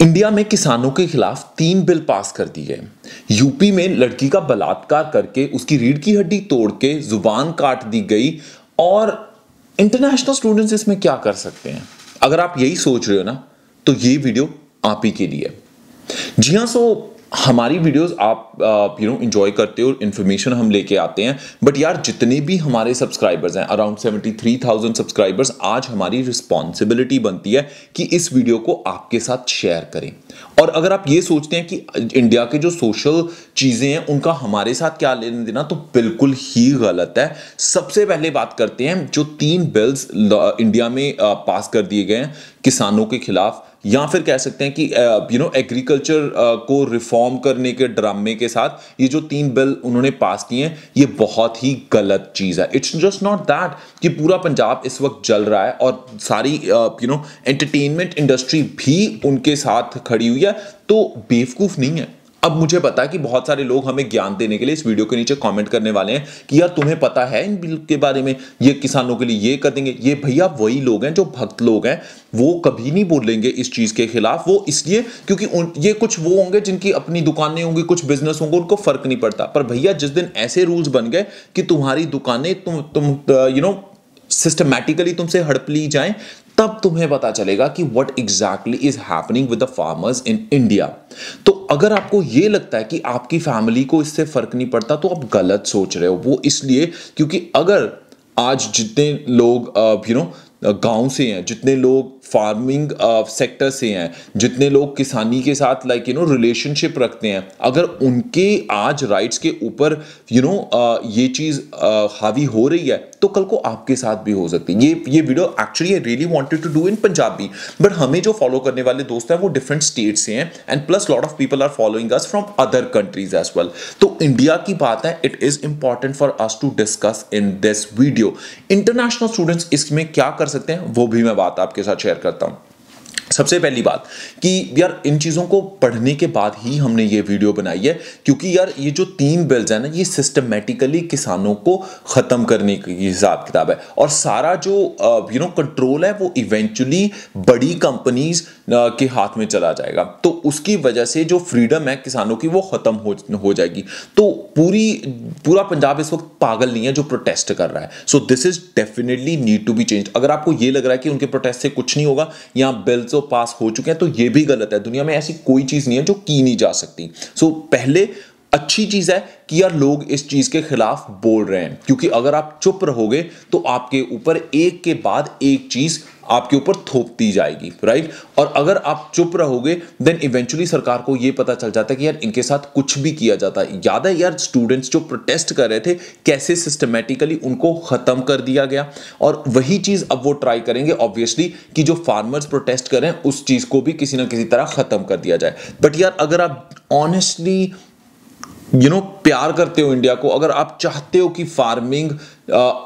India में किसानों के खिलाफ 3 बिल पास कर दिए गए। यूपी में लड़की का बलात्कार करके उसकी रीढ़ की हड्डी तोड़ के जुबान काट दी गई। और इंटरनेशनल स्टूडेंट्स इसमें क्या कर सकते हैं? अगर आप यही सोच रहे हो ना, तो ये वीडियो आप ही के लिए। जी हाँ, हमारी वीडियोस आप एंजॉय करते हो, इन्फॉर्मेशन हम लेके आते हैं। बट यार, जितने भी हमारे सब्सक्राइबर्स हैं, अराउंड 73,000 सब्सक्राइबर्स, आज हमारी रिस्पॉन्सिबिलिटी बनती है कि इस वीडियो को आपके साथ शेयर करें। और अगर आप ये सोचते हैं कि इंडिया के जो सोशल चीजें हैं उनका हमारे साथ क्या लेना देना, तो बिल्कुल ही गलत है। सबसे पहले बात करते हैं जो 3 बिल्स इंडिया में पास कर दिए गए हैं किसानों के खिलाफ, या फिर कह सकते हैं कि एग्रीकल्चर को रिफॉर्म करने के ड्रामे के साथ ये जो 3 बिल उन्होंने पास किए हैं, ये बहुत ही गलत चीज है। इट्स जस्ट नॉट दैट कि पूरा पंजाब इस वक्त जल रहा है और सारी एंटरटेनमेंट इंडस्ट्री भी उनके साथ खड़ी हुई है, तो बेवकूफ नहीं है। अब मुझे पता है कि बहुत सारे लोग हमें ज्ञान देने के लिए इस वीडियो के नीचे कमेंट करने वाले हैं कि यार तुम्हें पता है इन बिल के बारे में, ये किसानों के लिए ये कर देंगे। ये भैया वही लोग हैं जो भक्त लोग हैं, वो कभी नहीं बोलेंगे इस चीज के खिलाफ। वो इसलिए क्योंकि ये कुछ वो होंगे जिनकी अपनी दुकानें होंगी, कुछ बिजनेस होंगे, उनको फर्क नहीं पड़ता। पर भैया, जिस दिन ऐसे रूल्स बन गए कि तुम्हारी दुकानें तुम सिस्टमैटिकली तुमसे हड़प ली जाएं, तब तुम्हें पता चलेगा कि what exactly is happening with the farmers in India. तो अगर आपको यह लगता है कि आपकी फैमिली को इससे फर्क नहीं पड़ता, तो आप गलत सोच रहे हो। वो इसलिए क्योंकि अगर आज जितने लोग गांव से हैं, जितने लोग फार्मिंग सेक्टर से हैं, जितने लोग किसानी के साथ रिलेशनशिप रखते हैं, अगर उनके आज राइट्स के ऊपर ये चीज हावी हो रही है, तो कल को आपके साथ भी हो सकती है। ये video actually I really wanted to do in Punjabi, but हमें जो फॉलो करने वाले दोस्त हैं वो डिफरेंट स्टेट से हैं, and plus lot of people are following us from other countries as well. तो इंडिया की बात है, it is important for us to discuss in this video. International students इसमें क्या कर सकते हैं, वो भी मैं बात आपके साथ शेयर करता हूं। सबसे पहली बात कि यार, इन चीज़ों को पढ़ने के बाद ही हमने ये वीडियो बनाई है, क्योंकि यार ये जो 3 बिल्स है ना, ये सिस्टमेटिकली किसानों को ख़त्म करने की हिसाब किताब है। और सारा जो कंट्रोल है वो इवेंचुअली बड़ी कंपनीज के हाथ में चला जाएगा। तो उसकी वजह से जो फ्रीडम है किसानों की, वो ख़त्म हो जाएगी। तो पूरा पंजाब इस वक्त पागल नहीं है जो प्रोटेस्ट कर रहा है। So this is definitely need to be change. अगर आपको ये लग रहा है कि उनके प्रोटेस्ट से कुछ नहीं होगा या बिल्स पास हो चुके हैं, तो ये भी गलत है। दुनिया में ऐसी कोई चीज नहीं है जो की नहीं जा सकती। सो पहले अच्छी चीज है कि यार लोग इस चीज के खिलाफ बोल रहे हैं, क्योंकि अगर आप चुप रहोगे तो आपके ऊपर एक के बाद एक चीज आपके ऊपर थोपती जाएगी, राइट। और अगर आप चुप रहोगे देन इवेंचुअली सरकार को यह पता चल जाता है कि यार इनके साथ कुछ भी किया जाता है। याद है यार, स्टूडेंट्स जो प्रोटेस्ट कर रहे थे, कैसे सिस्टमेटिकली उनको खत्म कर दिया गया। और वही चीज अब वो ट्राई करेंगे ऑब्वियसली कि जो फार्मर्स प्रोटेस्ट कर रहे हैं उस चीज को भी किसी ना किसी तरह खत्म कर दिया जाए। बट यार, अगर आप ऑनेस्टली प्यार करते हो इंडिया को, अगर आप चाहते हो कि फार्मिंग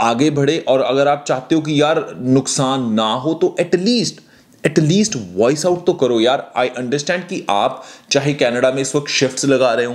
आगे बढ़े, और अगर आप चाहते हो कि यार नुकसान ना हो, तो एटलीस्ट वॉइस आउट तो करो यार। आई अंडरस्टैंड कि आप चाहे कनाडा में इस वक्त शिफ्ट्स लगा रहे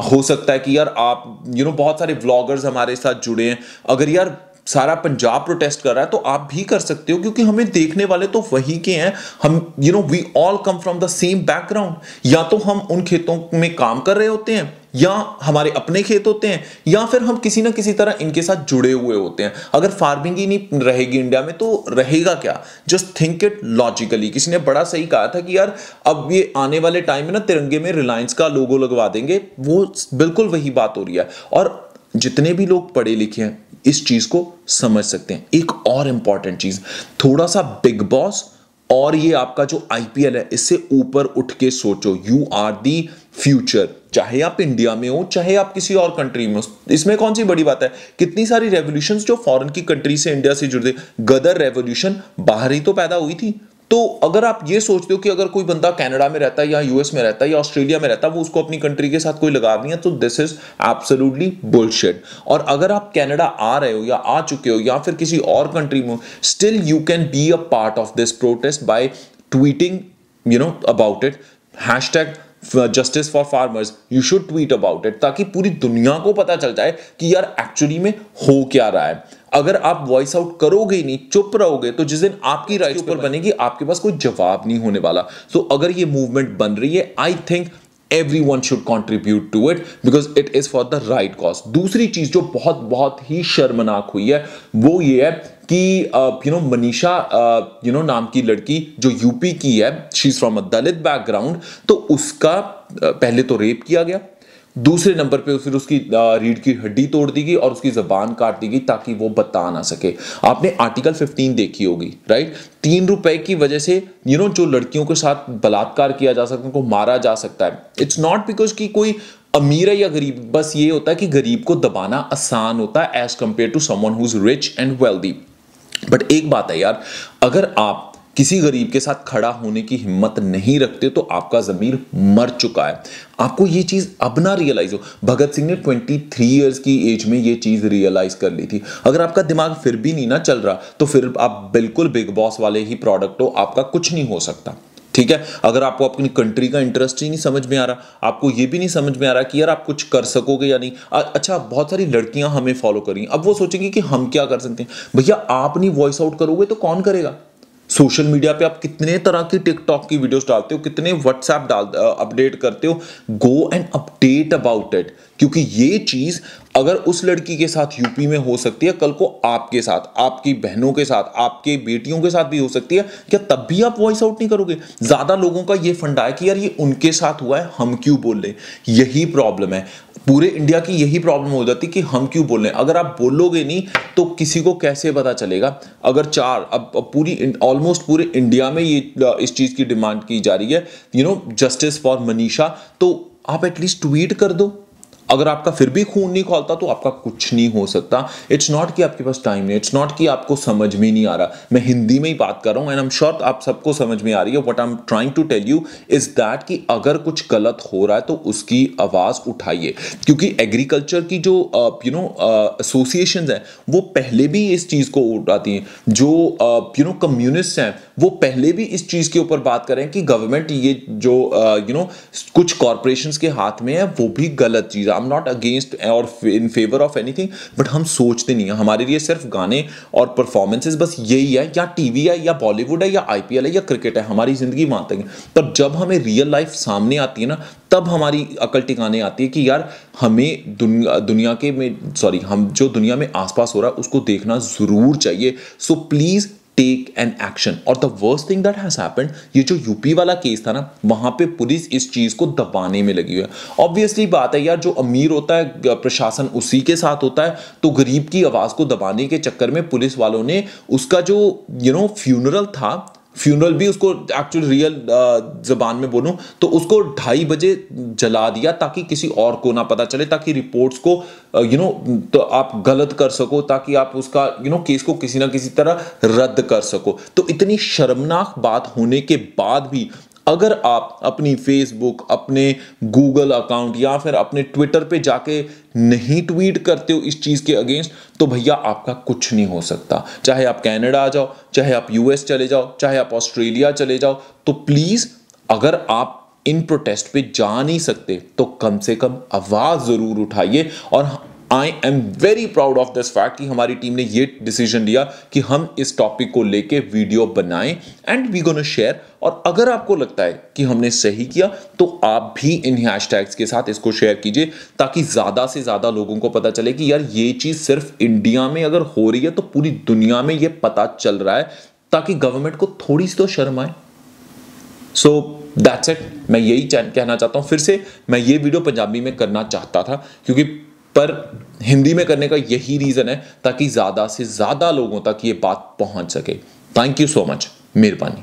हो सकता है कि यार आप बहुत सारे व्लॉगर्स हमारे साथ जुड़े हैं। अगर यार सारा पंजाब प्रोटेस्ट कर रहा है तो आप भी कर सकते हो, क्योंकि हमें देखने वाले तो वही के हैं। हम we all come from the same background. या तो हम उन खेतों में काम कर रहे होते हैं, या हमारे अपने खेत होते हैं, या फिर हम किसी ना किसी तरह इनके साथ जुड़े हुए होते हैं। अगर फार्मिंग ही नहीं रहेगी इंडिया में, तो रहेगा क्या? Just think it logically. किसी ने बड़ा सही कहा था कि यार अब ये आने वाले टाइम में ना तिरंगे में रिलायंस का लोगो लगवा देंगे। वो बिल्कुल वही बात हो रही है। और जितने भी लोग पढ़े लिखे हैं इस चीज को समझ सकते हैं। एक और इंपॉर्टेंट चीज, थोड़ा सा बिग बॉस और ये आपका जो आईपीएल है, इससे ऊपर उठ के सोचो। You are the future. चाहे आप इंडिया में हो, चाहे आप किसी और कंट्री में हो, इसमें कौन सी बड़ी बात है? कितनी सारी रेवोल्यूशंस जो फॉरेन की कंट्री से इंडिया से जुड़े, गदर रेवोल्यूशन बाहर ही तो पैदा हुई थी। तो अगर आप ये सोचते हो कि अगर कोई बंदा कनाडा में रहता है या यूएस में रहता है या ऑस्ट्रेलिया में रहता है, वो उसको अपनी कंट्री के साथ कोई लगाव नहीं है, तो दिस इज एब्सोल्युटली बुलशिट। और अगर आप कनाडा आ रहे हो या आ चुके हो या फिर किसी और कंट्री में, still you can be a part of this protest by tweeting about it. Hashtag justice for farmers, you should tweet about it, ताकि पूरी दुनिया को पता चल जाए कि यार एक्चुअली में हो क्या रहा है। अगर आप वॉइस आउट करोगे ही नहीं, चुप रहोगे, तो जिस दिन आपकी राइट्स ऊपर बनेगी आपके पास कोई जवाब नहीं होने वाला। सो अगर ये मूवमेंट बन रही है, I think everyone should contribute to it because it is for the right cause। दूसरी चीज जो बहुत बहुत ही शर्मनाक हुई है वो ये है कि मनीषा नाम की लड़की जो यूपी की है, she is from a Dalit background, तो उसका पहले तो रेप किया गया, दूसरे नंबर पे फिर उसकी रीढ़ की हड्डी तोड़ दी गई और उसकी जबान काट दी गई ताकि वो बता ना सके। आपने आर्टिकल 15 देखी होगी, राइट? 3 रुपए की वजह से जो लड़कियों के साथ बलात्कार किया जा सकता है, उनको मारा जा सकता है। इट्स नॉट बिकॉज कि कोई अमीर है या गरीब, बस ये होता है कि गरीब को दबाना आसान होता है as compare to someone who is rich and wealthy. But एक बात है यार, अगर आप किसी गरीब के साथ खड़ा होने की हिम्मत नहीं रखते तो आपका ज़मीर मर चुका है। आपको ये चीज़ अब ना रियलाइज हो। भगत सिंह ने 23 इयर्स की एज में ये चीज़ रियलाइज कर ली थी। अगर आपका दिमाग फिर भी नहीं ना चल रहा तो फिर आप बिल्कुल बिग बॉस वाले ही प्रोडक्ट हो, आपका कुछ नहीं हो सकता। ठीक है, अगर आपको अपनी कंट्री का इंटरेस्ट ही नहीं समझ में आ रहा, आपको ये भी नहीं समझ में आ रहा कि यार आप कुछ कर सकोगे या नहीं। अच्छा, बहुत सारी लड़कियां हमें फॉलो करेंगी, अब वो सोचेंगी कि हम क्या कर सकते हैं। भैया आप नहीं वॉइस आउट करोगे तो कौन करेगा? सोशल मीडिया पे आप कितने तरह की टिकटॉक की वीडियोस डालते हो, कितने व्हाट्सएप अपडेट करते हो। Go and update about it, क्योंकि ये चीज अगर उस लड़की के साथ यूपी में हो सकती है, कल को आपके साथ, आपकी बहनों के साथ, आपके बेटियों के साथ भी हो सकती है। क्या तब भी आप वॉइस आउट नहीं करोगे? ज्यादा लोगों का ये फंडा है कि यार ये उनके साथ हुआ है, हम क्यों बोल रहे। यही प्रॉब्लम है, पूरे इंडिया की यही प्रॉब्लम हो जाती कि हम क्यों बोल रहे हैं। अगर आप बोलोगे नहीं तो किसी को कैसे पता चलेगा? अगर अब पूरी ऑलमोस्ट पूरे इंडिया में ये इस चीज की डिमांड की जा रही है, जस्टिस फॉर मनीषा, तो आप एटलीस्ट ट्वीट कर दो। अगर आपका फिर भी खून नहीं खौलता तो आपका कुछ नहीं हो सकता। इट्स नॉट कि आपके पास टाइम नहीं, इट्स नॉट कि आपको समझ में नहीं आ रहा। मैं हिंदी में ही बात कर रहा हूं एंड आई एम श्योर आप सबको समझ में आ रही है। What I am trying to tell you is that कि अगर कुछ गलत हो रहा है तो उसकी आवाज उठाइए, क्योंकि एग्रीकल्चर की जो एसोसिएशंस हैं वो पहले भी इस चीज को उठाती हैं। जो कम्युनिस्ट हैं वो पहले भी इस चीज के ऊपर बात कर रहे हैं कि गवर्नमेंट ये जो कुछ कॉर्पोरेशंस के हाथ में है वो भी गलत चीज है। आई एम नॉट अगेंस्ट और in favour of anything, but हम सोचते नहीं है। हमारे लिए सिर्फ गाने और परफॉर्मेंसेस बस यही है, या टीवी है या बॉलीवुड है या आईपीएल है या क्रिकेट है, हमारी जिंदगी वहां तक है। पर जब हमें रियल लाइफ सामने आती है ना, तब हमारी अकल टिकाने आती है कि यार हमें हम जो दुनिया में आसपास हो रहा है उसको देखना जरूर चाहिए। So please take an action. और the worst thing that has happened, ये जो यूपी वाला केस था ना, वहां पे पुलिस इस चीज को दबाने में लगी हुई है। ऑब्वियसली बात है यार, जो अमीर होता है प्रशासन उसी के साथ होता है, तो गरीब की आवाज को दबाने के चक्कर में पुलिस वालों ने उसका जो फ्यूनरल था, फ्यूनरल भी उसको एक्चुअल रियल जबान में बोलूं तो उसको 2:30 बजे जला दिया ताकि किसी और को ना पता चले, ताकि रिपोर्ट्स को तो आप गलत कर सको, ताकि आप उसका केस को किसी ना किसी तरह रद्द कर सको। तो इतनी शर्मनाक बात होने के बाद भी अगर आप अपनी फेसबुक, अपने गूगल अकाउंट या फिर अपने ट्विटर पे जाके नहीं ट्वीट करते हो इस चीज के अगेंस्ट, तो भैया आपका कुछ नहीं हो सकता। चाहे आप कनाडा आ जाओ, चाहे आप यूएस चले जाओ, चाहे आप ऑस्ट्रेलिया चले जाओ, तो प्लीज अगर आप इन प्रोटेस्ट पे जा नहीं सकते तो कम से कम आवाज जरूर उठाइए। और I am very proud of this fact कि हमारी टीम ने ये डिसीजन लिया कि हम इस टॉपिक को लेके वीडियो बनाएं एंड वी गोना शेयर। और अगर आपको लगता है कि हमने सही किया तो आप भी इन हैशटैग्स के साथ इसको शेयर कीजिए, ताकि ज्यादा से ज्यादा लोगों को पता चले कि यार ये चीज सिर्फ इंडिया में अगर हो रही है तो पूरी दुनिया में ये पता चल रहा है, ताकि गवर्नमेंट को थोड़ी सी तो शर्म आए। So that's it. मैं यही कहना चाहता हूं। फिर से मैं ये वीडियो पंजाबी में करना चाहता था क्योंकि पर हिंदी में करने का यही रीजन है ताकि ज्यादा से ज्यादा लोगों तक ये बात पहुंच सके। Thank you so much. मेहरबानी।